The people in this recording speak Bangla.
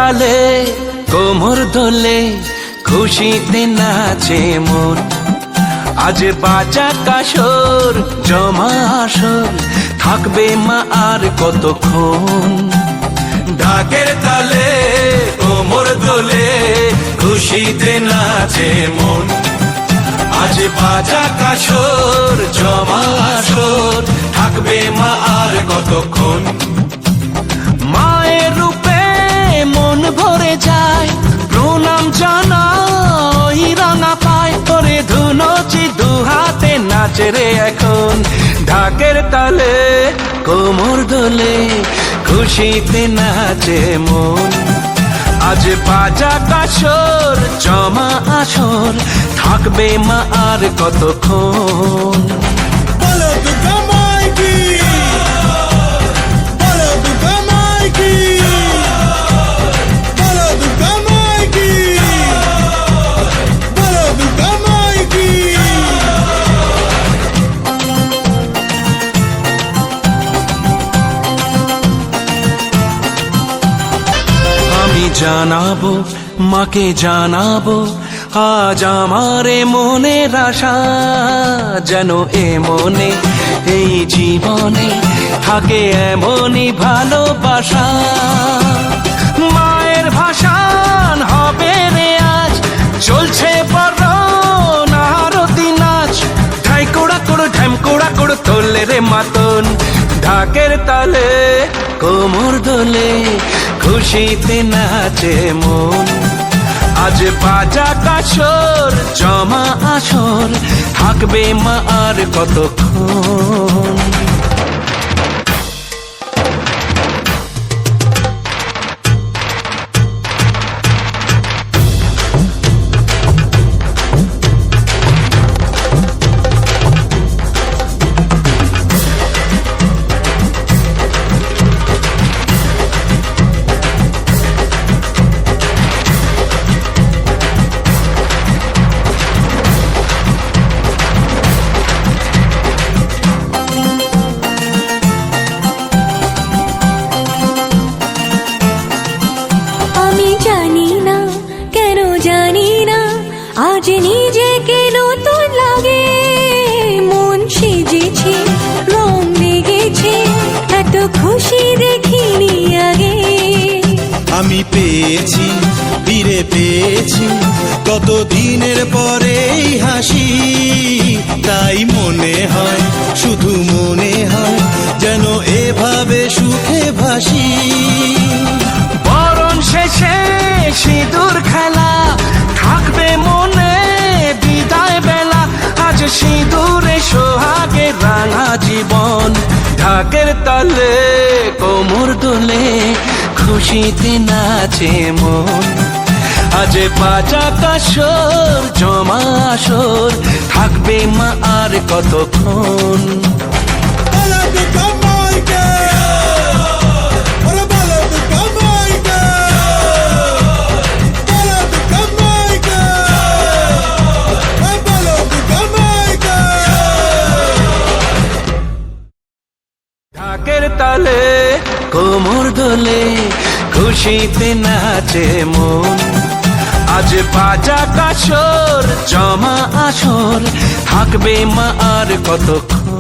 তালে কোমর দোলে খুশিতে নাচে মন। আজ বাজা কাসর জমা আসর থাকবে মা আর কতক্ষণ। ঢাকের তালে কোমর দোলে খুশিতে নাচে মন। আজ বাজা কাসর জমা আসর থাকবে মা আর কতক্ষণ। মায়ের রূপে মন ভরে যায় প্রণাম জানাই রাঙা পায় করে ধুনচি দুহাতে নাচে রে এখন। ঢাকের তালে কোমর দোলে খুশিতে নাচে মন। আজ বাজা কাসর জমা আসর থাকবে মা আর কতক্ষণ। বলো দুর্গা মাই কি, বলো দুর্গা মাই কি, বলো দুর্গা মাই কি, বলো দুর্গা মাই কি। আমি জানাবো মাকে জানাবো আজ আমারে মনের আশা, যেন এ মনে এই জীবনে থাকে এমনই ভালোবাসা। মায়ের ভাষান হবে রে আজ চলছে বড় আরতি নাচ। ঢাই কোড়া কোড়ো ঢ্যাম কোড়া কোড়ো তোলে রে মাতন। ঢাকের তালে কোমর দোলে খুশিতে নাচে মন। আজ বাজা কাসর জমা আসর থাকবে মা আর কতক্ষণ। আজ নিজেকে নতুন লাগে, মন সেজেছে রং লেগেছে এত খুশি দেখিনি আগে। আমি পেয়েছি ফিরে পেয়েছি কত দিনের পরে হাসি, তাই মনে হয় শুধু মনে হয় যেন এভাবে সুখে ভাসি। বরণ শেষে সিঁদুর খেলা থাকবে মনে বিদায় বেলা। আজ সিঁদুরে সোহাগে রাঙা জীবন। ঢাকের তালে কোমর দোলে খুশিতে নাচে মন। আজ বাজা কাসর জমা আসর থাকবে মা আর কতক্ষণ। বলো দুর্গা মাই কি, বলো দুর্গা মাই কি, বলো দুর্গা মাই কি, বলো দুর্গা মাই কি। ঢাকের তালে কোমর দোলে খুশিতে নাচে মন। আজ বাজা কাসর জমা আসর থাকবে মা আর কতক্ষণ।